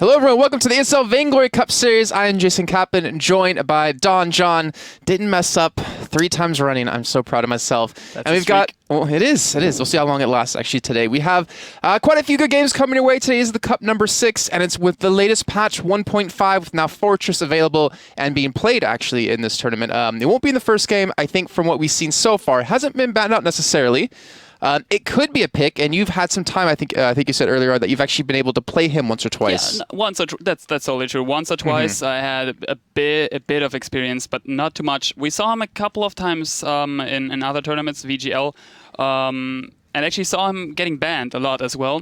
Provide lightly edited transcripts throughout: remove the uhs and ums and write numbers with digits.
Hello everyone, welcome to the ESL Vainglory Cup Series. I am Jason Kaplan, joined by Don John. Didn't mess up 3 times running. I'm so proud of myself. That's and we've got, well, it is. We'll see how long it lasts actually today. We have quite a few good games coming your way. Today is the Cup number 6, and it's with the latest patch 1.5 with now Fortress available and being played actually in this tournament. It won't be in the first game, I think, from what we've seen so far. It hasn't been banned out necessarily. It could be a pick, and you've had some time. I think you said earlier on that you've actually been able to play him once or twice. Yeah, once or that's totally true. Once or twice, I had a bit of experience, but not too much. We saw him a couple of times in other tournaments, VGL, and actually saw him getting banned a lot as well.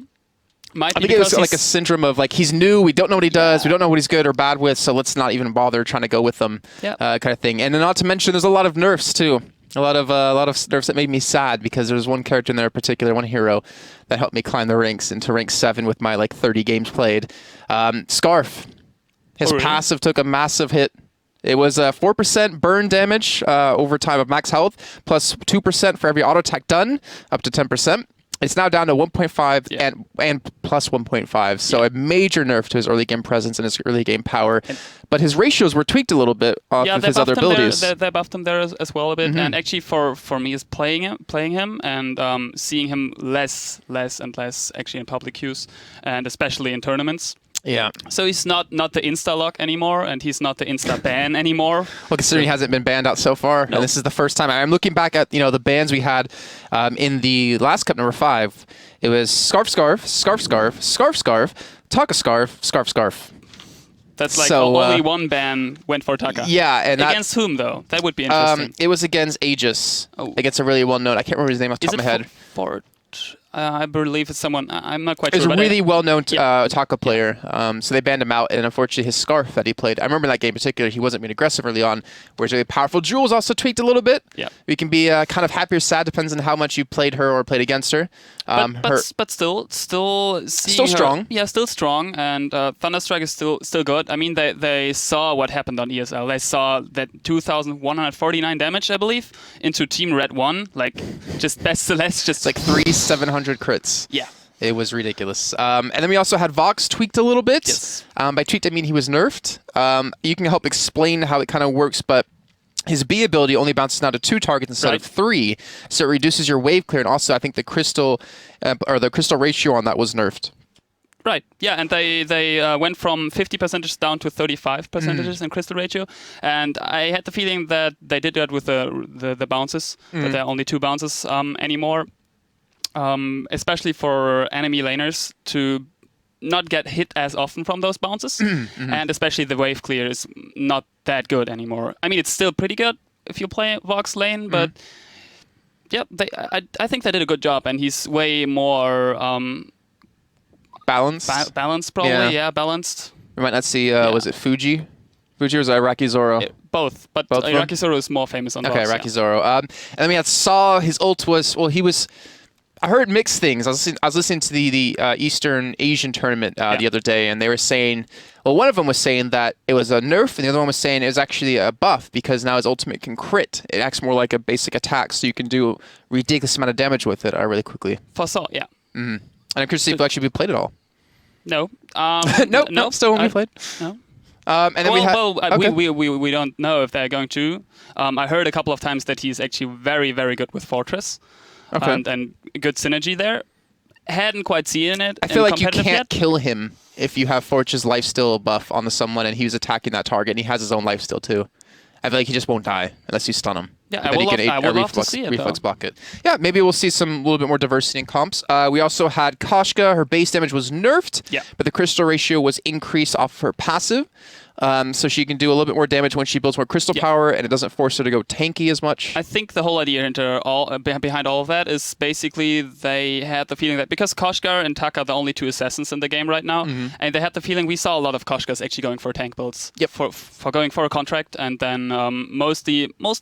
I think it was like a syndrome of like he's new, we don't know what he does, we don't know what he's good or bad with, so let's not even bother trying to go with them, kind of thing. And then not to mention, there's a lot of nerfs too. A lot of nerfs that made me sad because there was one character in there in particular, one hero, that helped me climb the ranks into rank 7 with my like 30 games played. Scarf, his passive took a massive hit. It was 4% burn damage over time of max health, plus 2% for every auto attack done, up to 10%. It's now down to 1.5 and plus 1.5, so a major nerf to his early game presence and his early game power. But his ratios were tweaked a little bit off of his other abilities. They buffed him there as well a bit, and actually for me is playing him and seeing him less and less actually in public use and especially in tournaments. Yeah. So he's not the insta lock anymore, and he's not the insta ban anymore. Well, considering he hasn't been banned out so far, and this is the first time. I'm looking back at the bans we had in the last cup number 5. It was Scarf, Taka Scarf. That's like only one ban went for Taka. Yeah, and against whom though? That would be interesting. It was against Aegis. Against a really well-known. I can't remember his name off the top of my head. I believe it's someone. I'm not quite sure. It's a really well-known Taka player. So they banned him out, and unfortunately, his Scarf that he played. I remember that game in particular. He wasn't being aggressive early on. Whereas really powerful Jewel was also tweaked a little bit. Yeah, we can be kind of happy or sad, depends on how much you played her or played against her. But still strong. Her, yeah, still strong, and Thunderstrike is still good. I mean, they saw what happened on ESL. They saw that 2,149 damage, I believe, into Team Red 1. Like just best Celeste, just like 700 crits. Yeah. It was ridiculous. And then we also had Vox tweaked a little bit. Yes. By tweaked, I mean he was nerfed. You can help explain how it kind of works, but his B ability only bounces now to 2 targets instead of 3, so it reduces your wave clear, and also I think the crystal ratio on that was nerfed. Right. Yeah, and they went from 50% down to 35% in crystal ratio, and I had the feeling that they did that with the bounces. That there are only 2 bounces anymore. Especially for enemy laners to not get hit as often from those bounces, and especially the wave clear is not that good anymore. I mean, it's still pretty good if you play Vox lane, but yeah, I think they did a good job, and he's way more balanced. Balanced, probably. Yeah, balanced. We might not see. Was it Fuji? Fuji was Iraqi Zoro. Both, but Iraqi Zoro is more famous on Vox. Okay, Iraqi Zoro. And then we had Saw. His ult was he was. I heard mixed things. I was listening to the Eastern Asian tournament the other day, and they were saying, well, one of them was saying that it was a nerf, and the other one was saying it was actually a buff because now his ultimate can crit. It acts more like a basic attack, so you can do a ridiculous amount of damage with it really quickly. For Saw, yeah. And I'm curious if actually we played it all. No. Nope, still won't be played. No. And then we don't know if they're going to. I heard a couple of times that he's actually very, very good with Fortress. And good synergy there. Hadn't quite seen it. I feel like you can't kill him if you have Fortress lifesteal buff on the someone and he was attacking that target and he has his own lifesteal too. I feel like he just won't die unless you stun him. Yeah, I would love to see it, reflex block it. Yeah, maybe we'll see a little bit more diversity in comps. We also had Koshka. Her base damage was nerfed, but the crystal ratio was increased off her passive. So she can do a little bit more damage when she builds more crystal power, and it doesn't force her to go tanky as much. I think the whole idea behind all of that is basically they had the feeling that because Koshka and Taka are the only 2 assassins in the game right now, and they had the feeling we saw a lot of Koshkas actually going for tank builds. For going for a contract, and then most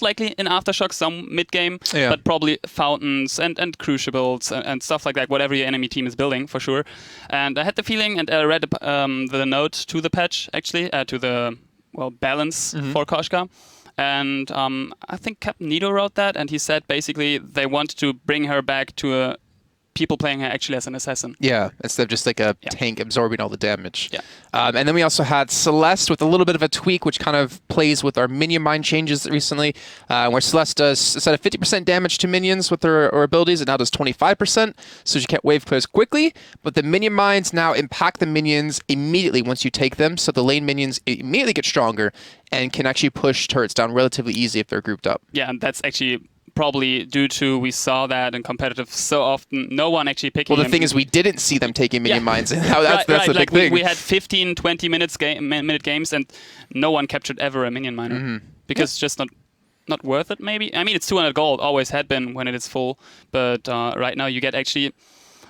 likely in Aftershock some mid game, but probably fountains and crucibles and stuff like that. Whatever your enemy team is building, for sure. And I had the feeling, and I read the note to the patch actually to the balance for Koshka, and I think Captain Nido wrote that, and he said basically they want to bring her back to a people playing her actually as an assassin. Yeah, instead of just like a tank absorbing all the damage. Yeah. And then we also had Celeste with a little bit of a tweak, which kind of plays with our minion mine changes recently, where Celeste does, instead of 50% damage to minions with her abilities, it now does 25%, so she can't wave clears quickly, but the minion mines now impact the minions immediately once you take them, so the lane minions immediately get stronger and can actually push turrets down relatively easy if they're grouped up. Yeah, and that's actually probably due to we saw that in competitive so often, no one actually picking. Well, the thing is, we didn't see them taking minion mines. That's the big thing. We had 15, 20 minute games, and no one captured ever a minion miner because it's just not worth it. Maybe I mean it's 200 gold, always had been when it is full, but right now you get actually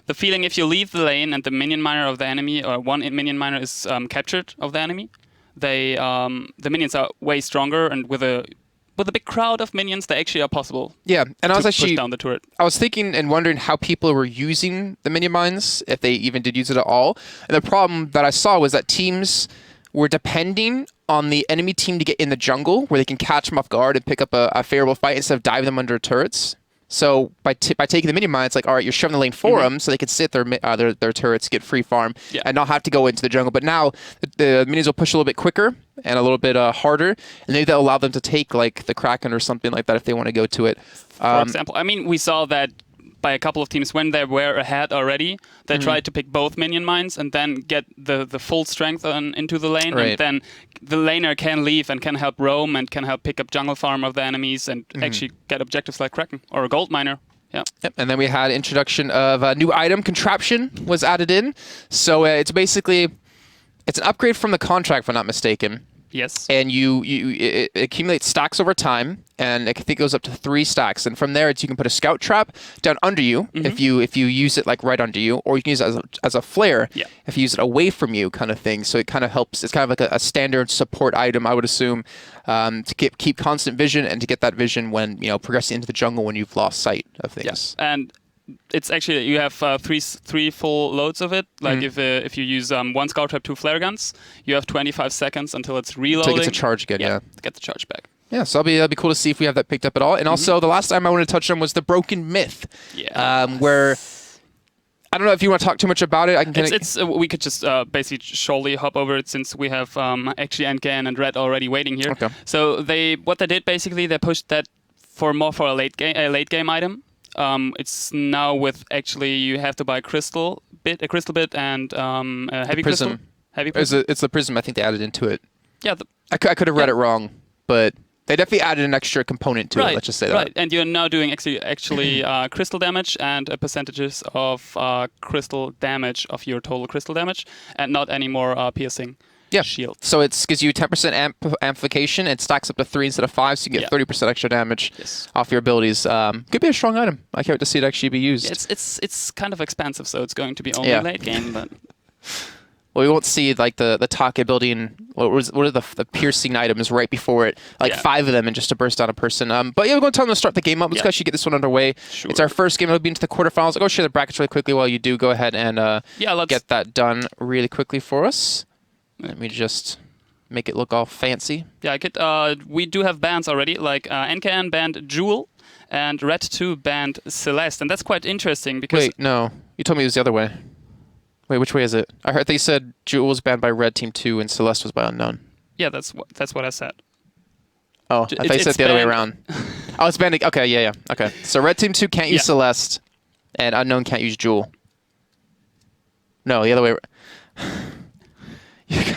the feeling if you leave the lane and the minion miner of the enemy or one minion miner is captured of the enemy, the minions are way stronger, and with a big crowd of minions, they actually are possible. Yeah, and I was actually push down the turret. I was thinking and wondering how people were using the minion mines, if they even did use it at all. And the problem that I saw was that teams were depending on the enemy team to get in the jungle, where they can catch them off guard and pick up a favorable fight instead of diving them under turrets. So by taking the minion mine, it's like, all right, you're shoving the lane for them so they can sit their turrets, get free farm, and not have to go into the jungle. But now the minions will push a little bit quicker and a little bit harder, and maybe that'll allow them to take like the Kraken or something like that if they want to go to it. For example, I mean, we saw that by a couple of teams when they were ahead already, they tried to pick both minion mines and then get the full strength into the lane, and then the laner can leave and can help roam and can help pick up jungle farm of the enemies and actually get objectives like Kraken or a gold miner. Yeah. Yep. And then we had introduction of a new item, Contraption, was added in. So it's basically, it's an upgrade from the contract, if I'm not mistaken. Yes. And it accumulates stacks over time, and I think it goes up to 3 stacks. And from there, you can put a scout trap down under you if you use it like right under you, or you can use it as a flare if you use it away from you, kind of thing. So it kind of helps. It's kind of like a standard support item, I would assume, to keep constant vision and to get that vision when progressing into the jungle when you've lost sight of things. Yes. And it's actually, you have three full loads of it. Like if you use 1 scout trap, 2 flare guns, you have 25 seconds until it's reloading. So it gets a charge again, to get the charge back. Yeah, so that'll be cool to see if we have that picked up at all. And also, the last time I wanted to touch on was the Broken Myth, where I don't know if you want to talk too much about it. I can. We could just basically surely hop over it since we have actually Angan and Red already waiting here. Okay. So what they did basically, they pushed that for a late game item. It's now with actually you have to buy a crystal bit and a heavy prism. Prism. It's the prism. I think they added into it. Yeah. I could have read it wrong, but they definitely added an extra component to it. Let's just say that. Right, and you're now doing actually crystal damage and percentages of crystal damage of your total crystal damage, and not anymore piercing. Yeah. Shield. So it gives you 10% amplification. It stacks up to 3 instead of 5, so you can get 30% extra damage off your abilities. Could be a strong item. I can't wait to see it actually be used. It's kind of expensive, so it's going to be only late game. But well, we won't see like the Taka ability and what are the piercing items right before it, like 5 of them, and just to burst down a person. But yeah, we're going to tell them to start the game up. Let's actually get this one underway. Sure. It's our first game. It'll be into the quarterfinals. I'll go share the brackets really quickly while you do. Go ahead and let's get that done really quickly for us. Let me just make it look all fancy. Yeah, I could. We do have bans already, like NKN banned Jewel and Red 2 banned Celeste, and that's quite interesting because... Wait, no. You told me it was the other way. Wait, which way is it? I heard they said Jewel was banned by Red Team 2 and Celeste was by Unknown. Yeah, that's what I said. Oh, I thought you said the other way around. Oh, it's banned. Okay, yeah. Okay. So Red Team 2 can't use Celeste, and Unknown can't use Jewel. No, the other way around.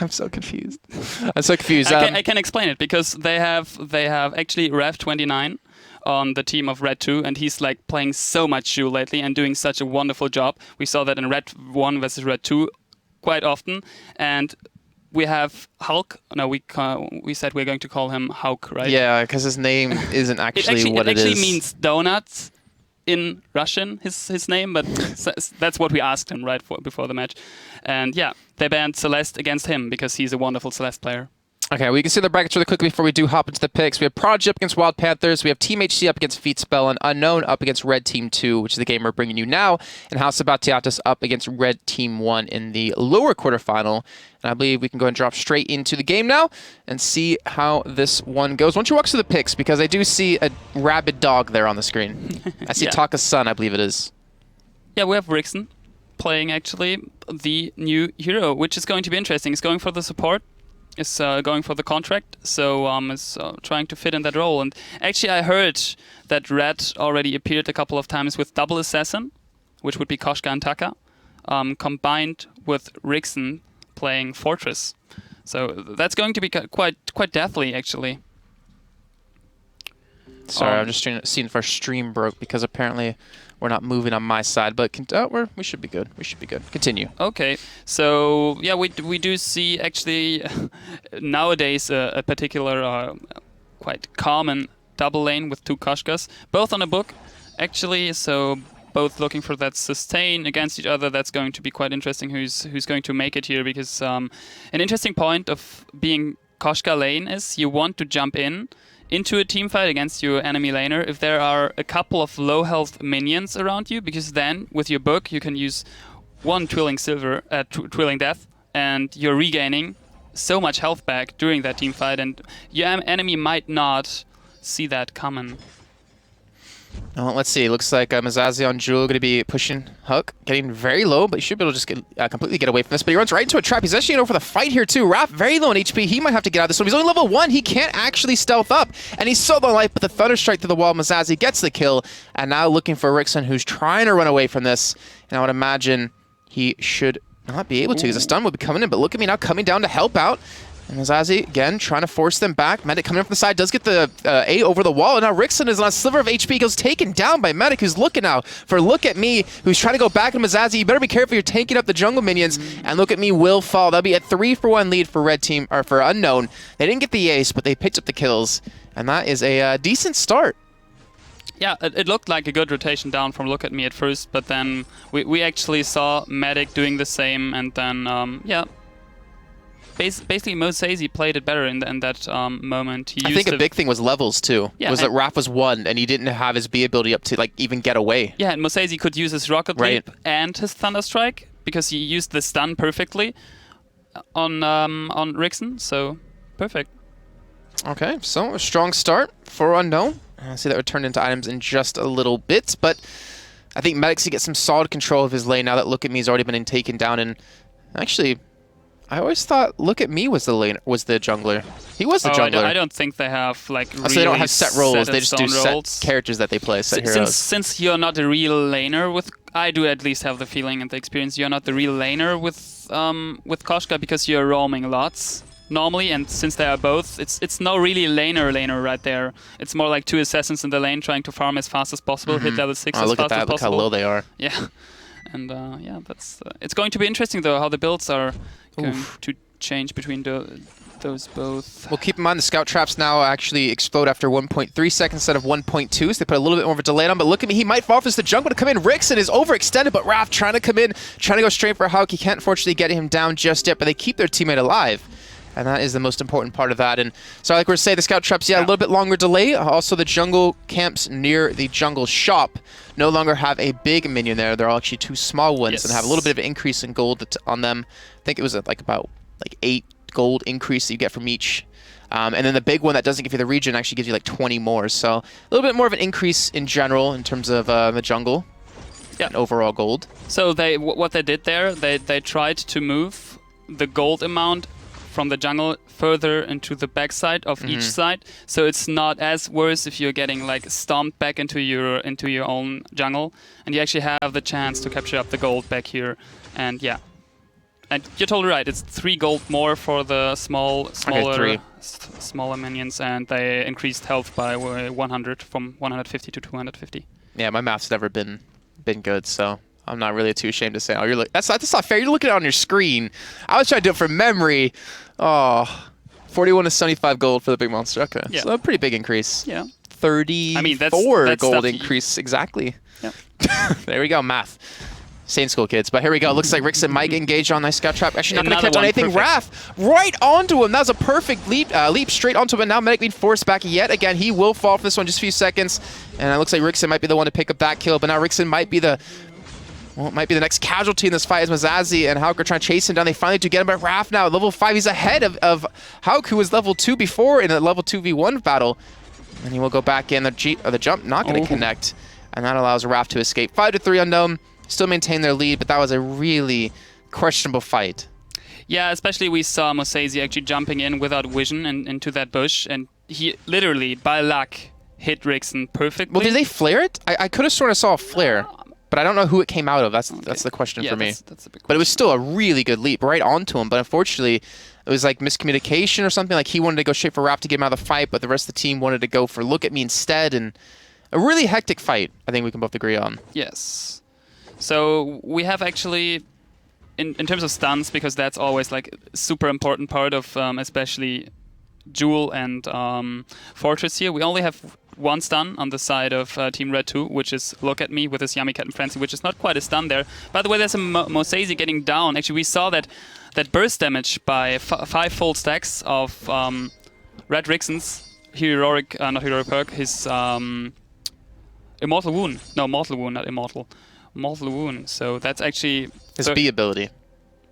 I'm so confused. I can explain it because they have actually Rev 29 on the team of Red 2, and he's like playing so much Jewel lately and doing such a wonderful job. We saw that in Red 1 versus Red 2 quite often, and we have Hulk. No, we said we're going to call him Hulk, right? Yeah, because his name isn't actually what it is. It actually means donuts in Russian, his name, but that's what we asked him right before the match. And yeah, they banned Celeste against him because he's a wonderful Celeste player. Okay, we can see the brackets really quickly before we do hop into the picks. We have Prodigy up against Wild Panthers. We have Team HC up against Feet Spell, and Unknown up against Red Team 2, which is the game we're bringing you now. And House of Batiatus up against Red Team 1 in the lower quarterfinal. And I believe we can go and drop straight into the game now and see how this one goes. Why don't you walk through the picks, because I do see a rabid dog there on the screen. I see Taka's son, I believe it is. Yeah, we have Rixen playing actually the new hero, which is going to be interesting. He's going for the support, is going for the contract, so is trying to fit in that role. And actually, I heard that Red already appeared a couple of times with double assassin, which would be Koshka and Taka, combined with Rixen playing Fortress. So that's going to be quite deathly, actually. Sorry, I'm just seeing if our stream broke because apparently we're not moving on my side, but we should be good. We should be good. Continue. Okay, so yeah, we do see actually nowadays a particular quite common double lane with two Koshkas, both on a book, actually. So both looking for that sustain against each other. That's going to be quite interesting. Who's going to make it here? Because an interesting point of being Koshka lane is you want to jump into a team fight against your enemy laner if there are a couple of low health minions around you, because then with your book you can use one Twilling Death and you're regaining so much health back during that team fight, and your enemy might not see that coming. Well, let's see. Looks like Mazazi on Jewel going to be pushing Huck, getting very low, but he should be able to just completely get away from this. But he runs right into a trap. He's actually going for the fight here too. Raph, very low on HP. He might have to get out of this one. He's only level 1. He can't actually stealth up, and he's so low on life, but the Thunder Strike through the wall. Mazazi gets the kill, and now looking for Rixen, who's trying to run away from this. And I would imagine he should not be able to, because a stun will be coming in, but look at me now coming down to help out. And Mazazi, again, trying to force them back. Medic coming up from the side, does get the A over the wall, and now Rixen is on a sliver of HP, goes taken down by Medic, who's looking now for Look At Me, who's trying to go back to Mazazi. You better be careful, you're tanking up the jungle minions, and Look At Me will fall. That'll be a 3-for-1 lead for Red Team, or for Unknown. They didn't get the ace, but they picked up the kills, and that is a decent start. Yeah, it looked like a good rotation down from Look At Me at first, but then we actually saw Medic doing the same, and then, yeah. Basically, Mosazi played it better in that moment. I think a big thing was levels too. Yeah, was that Raph was 1 and he didn't have his B ability up to like even get away. Yeah, and Mosazi could use his Rocket Leap and his Thunder Strike because he used the stun perfectly on Rixen. So perfect. Okay, so a strong start for Unknown. I see that would turn into items in just a little bit, but I think Medic's to get some solid control of his lane now that Look At Me has already been taken down. And actually, I always thought Look At Me was the jungler. He was the jungler. I don't think they have like really so they don't have set roles. They just do roles. Set characters that they play. Set heroes. Since you're not a real laner with, I do at least have the feeling and the experience you're not the real laner with Koshka because you're roaming lots normally, and since they are both, it's no really laner right there. It's more like two assassins in the lane trying to farm as fast as possible, hit level 6 as fast as possible. Look how low they are. Yeah, and yeah, that's it's going to be interesting though how the builds are going to change between those both. Well, keep in mind the scout traps now actually explode after 1.3 seconds instead of 1.2, so they put a little bit more of a delay on. But Look At Me, he might fall for the jungle to come in. Rixen is overextended, but Raph trying to come in, trying to go straight for Hawk. He can't fortunately get him down just yet, but they keep their teammate alive. And that is the most important part of that. And so like we were saying, the scout traps, a little bit longer delay. Also, the jungle camps near the jungle shop no longer have a big minion there. They're all actually two small ones and have a little bit of an increase in gold on them. I think it was like about 8 gold increase that you get from each. And then the big one that doesn't give you the region actually gives you like 20 more. So a little bit more of an increase in general in terms of the jungle and overall gold. So what they did there, they tried to move the gold amount from the jungle further into the backside of each side, so it's not as worse if you're getting like stomped back into your own jungle, and you actually have the chance to capture up the gold back here. And yeah, and you're totally right. It's 3 gold more for the smaller minions, and they increased health by 100 from 150 to 250. Yeah, my math's never been good, so I'm not really too ashamed to say, oh, you're like, that's not fair. You're looking at it on your screen. I was trying to do it from memory. Oh, 41 to 75 gold for the big monster. Okay, so a pretty big increase. Yeah. 34 that's gold increase, exactly. Yeah. There we go, math. Same school, kids. But here we go. Looks like Rixen might get engaged on nice scout trap. Actually, not going to catch on anything. Raph right onto him. That was a perfect leap straight onto him. And now Medic being forced back yet again. He will fall for this one just a few seconds. And it looks like Rixen might be the one to pick up that kill. But now Rixen might be the next casualty in this fight as Mazazi and Hauk are trying to chase him down. They finally do get him, but Raph now at level 5. He's ahead of Hauk, who was level 2 before in a level 2v1 battle. And he will go back in. The jump not going to connect. And that allows Raph to escape. 5-3 Unknown. still maintain their lead, but that was a really questionable fight. Yeah, especially we saw Mosaisi actually jumping in without vision into that bush, and he literally, by luck, hit Rixen perfectly. Well, did they flare it? I could have sort of saw a flare, but I don't know who it came out of. That's the question for me. That's a big question. But it was still a really good leap right onto him. But unfortunately, it was like miscommunication or something. Like he wanted to go straight for Raph to get him out of the fight, but the rest of the team wanted to go for look at me instead. And a really hectic fight, I think we can both agree on. Yes. So we have actually, in terms of stuns, because that's always like a super important part of especially Jewel and Fortress here, we only have one stun on the side of Team Red 2, which is Look at Me with his Yummy Cat and Frenzy, which is not quite a stun there. By the way, there's a Mosaisi getting down. Actually, we saw that burst damage by 5 full stacks of Red Rixen's heroic, not heroic perk, his Immortal Wound. No, Mortal Wound, not Immortal. Mortal Wound. So that's actually his B ability.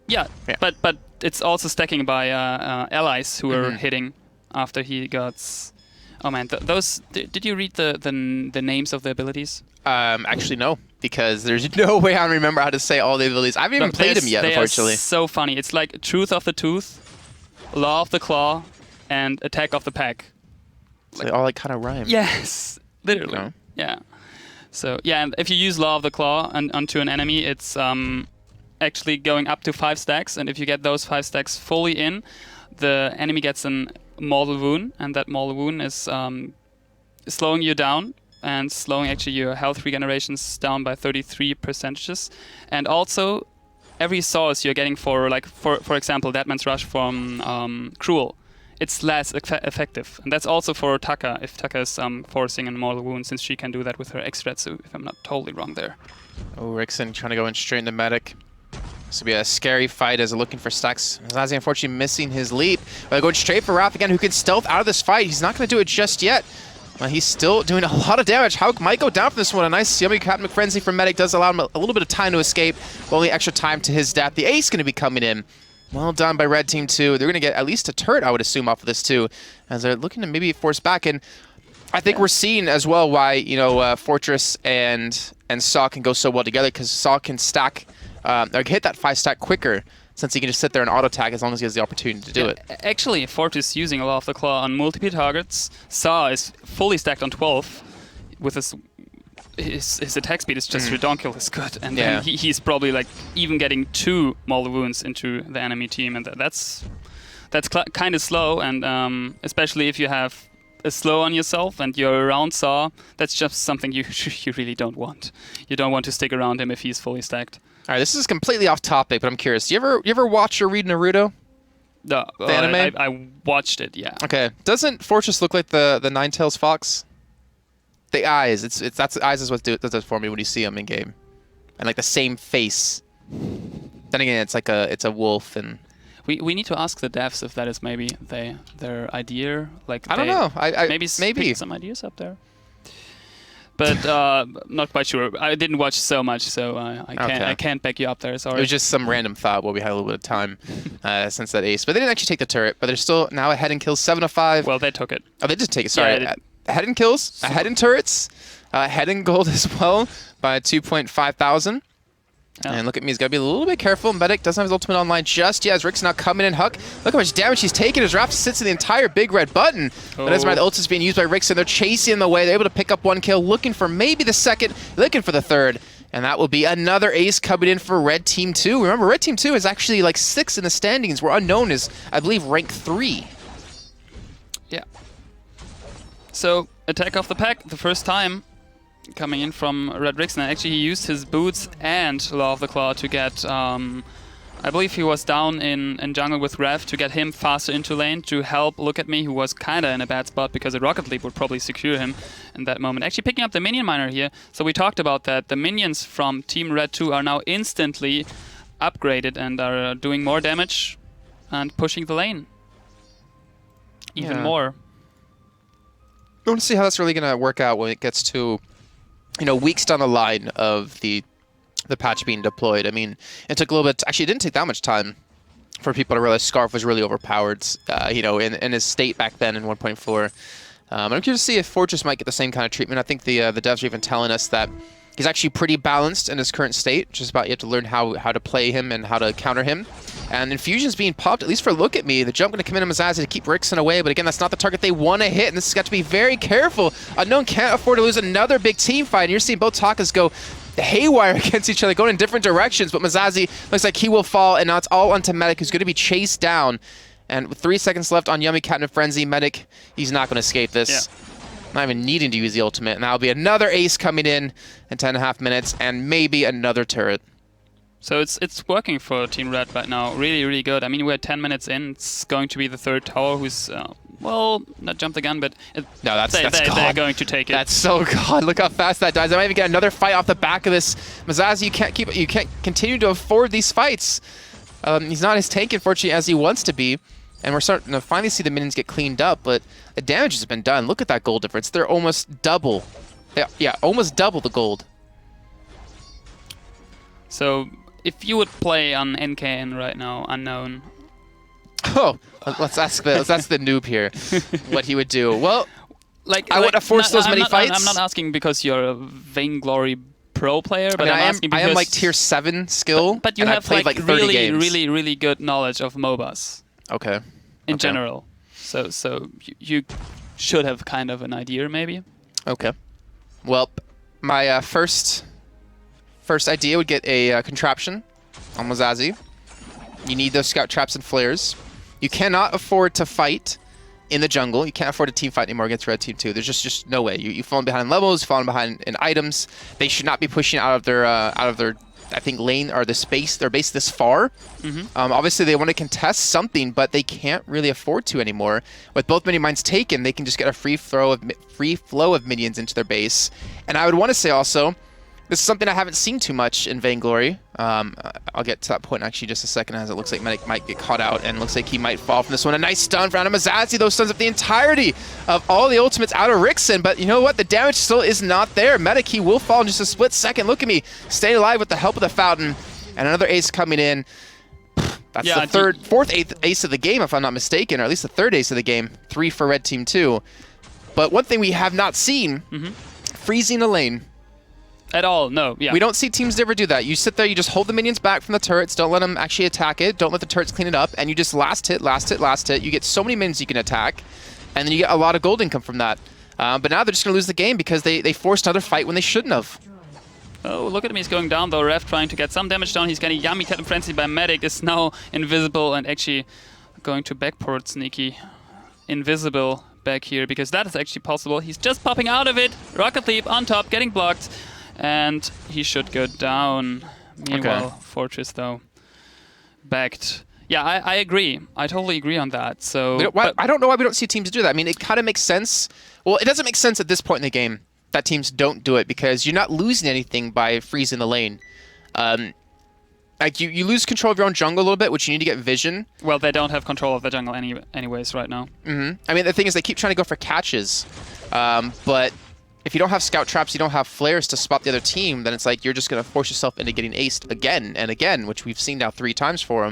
Yeah, but it's also stacking by allies who are hitting after he got. Oh man, those. Did you read the names of the abilities? Actually, no, because there's no way I remember how to say all the abilities. I haven't even played them yet, unfortunately. They are so funny. It's like Truth of the Tooth, Law of the Claw, and Attack of the Pack. So they all like kind of rhyme. Yes, literally. No? Yeah. So yeah, and if you use Law of the Claw onto an enemy, it's actually going up to 5 stacks, and if you get those 5 stacks fully in, the enemy gets an Mortal Wound, and that Mortal Wound is slowing you down and slowing actually your health regenerations down by 33%. And also, every source you're getting for example, Deadman's Rush from Cruel, it's less effective. And that's also for Taka, if Taka is forcing a Mortal Wound, since she can do that with her X-Retsu, if I'm not totally wrong there. Oh, Rixen trying to go in straight into Medic. This will be a scary fight as they're looking for stacks. Zazie unfortunately missing his leap. But they're going straight for Raph again, who can stealth out of this fight. He's not going to do it just yet. He's still doing a lot of damage. Hauk might go down for this one. A nice Yummy Cat McFrenzy from Medic does allow him a little bit of time to escape. But only extra time to his death. The ace going to be coming in. Well done by Red Team 2. They're going to get at least a turret, I would assume, off of this too, as they're looking to maybe force back. And I think we're seeing as well why, you know, Fortress and Saw can go so well together, because Saw can stack, or hit that 5 stack quicker, since he can just sit there and auto tag as long as he has the opportunity to do it. Actually, Fortress using a Law of the Claw on multiple targets. Saw is fully stacked on 12 with his attack speed is just ridiculous good, and then he's probably like even getting 2 Mortal Wounds into the enemy team, and that's kind of slow, and especially if you have a slow on yourself and you're around Saw, that's just something you really don't want. You don't want to stick around him if he's fully stacked. All right, this is completely off topic, but I'm curious. You ever watch or read Naruto? No, the anime? I watched it, yeah. Okay, doesn't Fortress look like the Ninetales fox? The eyes, that's the eyes is what does it for me when you see him in game, and like the same face. Then again, it's a wolf, and we need to ask the devs if that is maybe their idea. Like I don't know. I maybe some ideas up there. But not quite sure. I didn't watch so much, so I can't back you up there. Sorry. It was just some random thought while we had a little bit of time since that ace. But they didn't actually take the turret. But they're still now ahead in kills 7-5. Well, they took it. Oh, they did take it. Sorry. Yeah, ahead in kills, ahead in turrets, ahead in gold as well by 2.5 thousand. Yeah. And look at me, he's got to be a little bit careful. Medic doesn't have his ultimate online just yet, as Rick's not coming in. Huck, look how much damage he's taking as Raph sits in the entire big red button. Oh. But as the ult is being used by Rickson, they're chasing him away. They're able to pick up 1 kill, looking for maybe the second, looking for the third. And that will be another ace coming in for Red Team 2. Remember, Red Team 2 is actually like 6 in the standings. We're unknown as, I believe, rank 3. Yeah. So, attack of the pack, the first time coming in from Red Rixon. Actually, he used his boots and Law of the Claw to get, I believe he was down in jungle with Rev to get him faster into lane to help Look at Me, who was kind of in a bad spot because a Rocket Leap would probably secure him in that moment. Actually picking up the minion miner here. So we talked about that. The minions from Team Red 2 are now instantly upgraded and are doing more damage and pushing the lane even more. I want to see how that's really going to work out when it gets to, you know, weeks down the line of the patch being deployed. I mean, it took a little bit. Actually, it didn't take that much time for people to realize Scarf was really overpowered, you know, in his state back then in 1.4. I'm curious to see if Fortress might get the same kind of treatment. I think the devs are even telling us that He's actually pretty balanced in his current state. Just about you have to learn how to play him and how to counter him. And Infusion's being popped, at least for Look at Me. The jump going to come in on Mazazi to keep Rickson away, but again, that's not the target they want to hit, and this has got to be very careful. Unknown can't afford to lose another big team fight, and you're seeing both Takas go haywire against each other, going in different directions, but Mazazi looks like he will fall, and now it's all onto Medic, who's going to be chased down. And with 3 seconds left on Yummy Cat and Frenzy, Medic, he's not going to escape this. Yeah. Not even needing to use the ultimate, and that'll be another ace coming in 10.5 minutes, and maybe another turret. So it's working for Team Red right now. Really, really good. I mean, we're 10 minutes in. It's going to be the third tower who's, well, not jumped the gun, but no, that's they're going to take it. That's so god. Look how fast that dies. I might even get another fight off the back of this. Mazazi, you can't continue to afford these fights. He's not as tanky, unfortunately, as he wants to be. And we're starting to finally see the minions get cleaned up, but the damage has been done. Look at that gold difference. They're almost double. Yeah, almost double the gold. So if you would play on NKN right now, Unknown. Oh, let's ask the noob here what he would do. Well, I wouldn't force those many fights. I'm not asking because you're a Vainglory pro player, but I'm asking because I am like tier 7 skill. But you have like really good knowledge of MOBAs. Okay. In general, so you should have kind of an idea, maybe. Okay. Well, my first idea would get a contraption on Mazazi. You need those scout traps and flares. You cannot afford to fight in the jungle. You can't afford a team fight anymore against Red Team 2. There's just no way. You've fallen behind in levels, fallen behind in items. They should not be pushing out of their I think lane or the space, their base this far. Obviously, they want to contest something, but they can't really afford to anymore. With both mini mines taken, they can just get a free flow of minions into their base. And I would want to say also, this is something I haven't seen too much in Vainglory. I'll get to that point in actually just a second, as it looks like Medic might get caught out and looks like he might fall from this one. A nice stun for Mazazi. Those stuns up the entirety of all the ultimates out of Rickson, but you know what? The damage still is not there. Medic, he will fall in just a split second. Look at me, staying alive with the help of the fountain, and another ace coming in. That's the fourth ace of the game, if I'm not mistaken, or at least the third ace of the game. 3 for Red Team 2. But one thing we have not seen, freezing a lane. At all, no. Yeah. We don't see teams ever do that. You sit there, you just hold the minions back from the turrets, don't let them actually attack it, don't let the turrets clean it up, and you just last hit, last hit, last hit. You get so many minions you can attack, and then you get a lot of gold income from that. But now they're just going to lose the game because they forced another fight when they shouldn't have. Oh, look at him, he's going down though. Ref trying to get some damage down. He's getting Yummy Cat and Frenzy by Medic. Is now invisible and actually going to backport Sneaky. Invisible back here because that is actually possible. He's just popping out of it. Rocket Leap on top, getting blocked. And he should go down. Meanwhile, Fortress, though, backed. Yeah, I agree. I totally agree on that. So I don't know why we don't see teams do that. I mean, it kind of makes sense. Well, it doesn't make sense at this point in the game that teams don't do it because you're not losing anything by freezing the lane. Like you lose control of your own jungle a little bit, which you need to get vision. Well, they don't have control of the jungle anyways right now. I mean, the thing is they keep trying to go for catches, but if you don't have scout traps, you don't have flares to spot the other team, then it's like you're just going to force yourself into getting aced again and again, which we've seen now 3 times for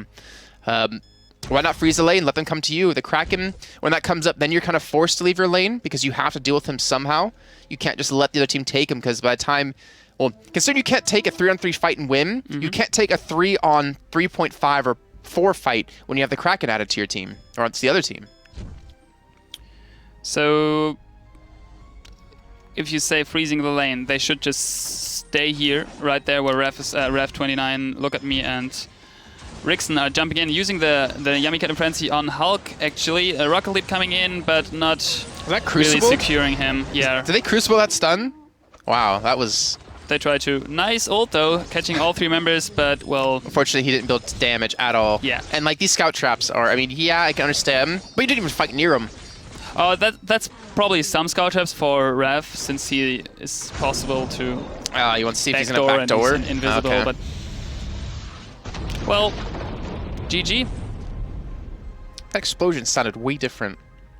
them. Why not freeze the lane? Let them come to you. The Kraken, when that comes up, then you're kind of forced to leave your lane because you have to deal with him somehow. You can't just let the other team take him because by the time... Well, considering you can't take a 3-on-3 fight and win, you can't take a 3-on-3.5 or 4 fight when you have the Kraken added to your team, or it's the other team. So... if you say freezing the lane, they should just stay here, right there where Ref 29, Look at Me, and Rickson are jumping in, using the Yummy Cat and Frenzy on Hulk, actually. A Rocket Leap coming in, but not really securing him. Yeah. Did they Crucible that stun? Wow, that was... They tried to. Nice ult, though, catching all 3 members, but, well... Unfortunately, he didn't build damage at all. Yeah. And, like, these scout traps are... I mean, yeah, I can understand, but you didn't even fight near him. Oh, that's probably some scout traps for Ref, since he is possible to. You want to see if he's in a back door? Invisible, okay. But well, GG. That explosion sounded way different.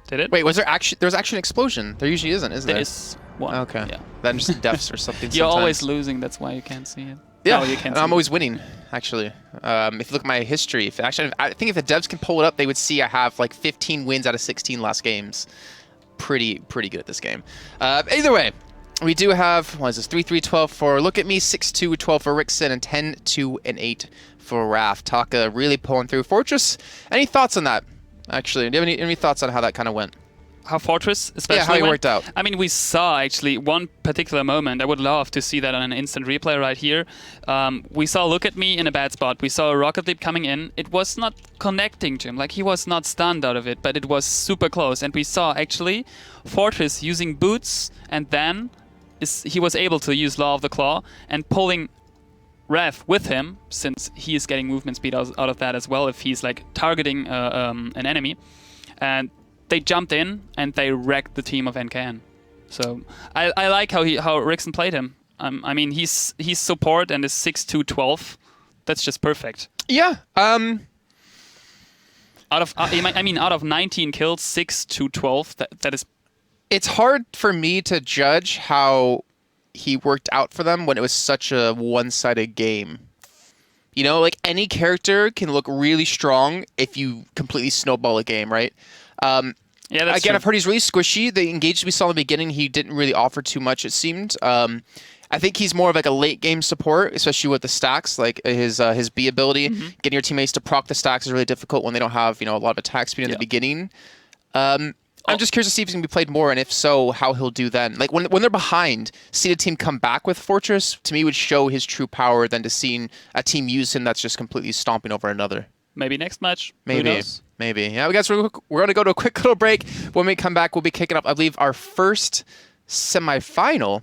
Did it? Wait, was there actually? There was actually an explosion. There usually isn't there? There is one. Okay. Yeah. Then just deaths or something. You're always losing. That's why you can't see it. Yeah, no, you can't I'm always winning, actually. If you look at my history, I think if the devs can pull it up, they would see I have like 15 wins out of 16 last games. Pretty good at this game. Either way, We do have, what is this, 3-3-12 for Look at Me, 6-2-12 for Rickson, and 10-2-8 for Raph. Taka really pulling through. Fortress, any thoughts on that? Actually, do you have any thoughts on how that kind of went? How Fortress especially how it worked out. I mean, we saw actually one particular moment. I would love to see that on an instant replay right here. We saw Look at Me in a bad spot. We saw a Rocket Leap coming in. It was not connecting to him. Like, he was not stunned out of it, but it was super close. And we saw actually Fortress using boots, and then he was able to use Law of the Claw and pulling Rev with him, since he is getting movement speed out of that as well if he's like targeting an enemy. And they jumped in and they wrecked the team of NKN. So I like how Rickson played him. I mean, he's support and is 6-2-12. That's just perfect. Yeah. Out of 19 kills, 6-12. That is. It's hard for me to judge how he worked out for them when it was such a one-sided game. You know, like, any character can look really strong if you completely snowball a game, right? Yeah, that's again, true. I've heard he's really squishy. The engage we saw in the beginning, he didn't really offer too much, it seemed. I think he's more of like a late game support, especially with the stacks, like his B ability. Mm-hmm. Getting your teammates to proc the stacks is really difficult when they don't have, a lot of attack speed in the beginning. I'm just curious to see if he's going to be played more, and if so, how he'll do then. Like, when they're behind, seeing a team come back with Fortress, to me, would show his true power than to seeing a team use him that's just completely stomping over another. Maybe next match. Maybe. Who knows? Maybe. Yeah, guys, we're going to go to a quick little break. When we come back, we'll be kicking up, I believe, our first semifinal.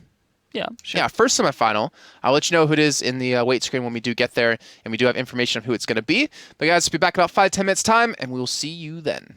Yeah, sure. Yeah, first semifinal. I'll let you know who it is in the wait screen when we do get there, and we do have information of who it's going to be. But guys, we'll be back in about 5-10 minutes time, and we'll see you then.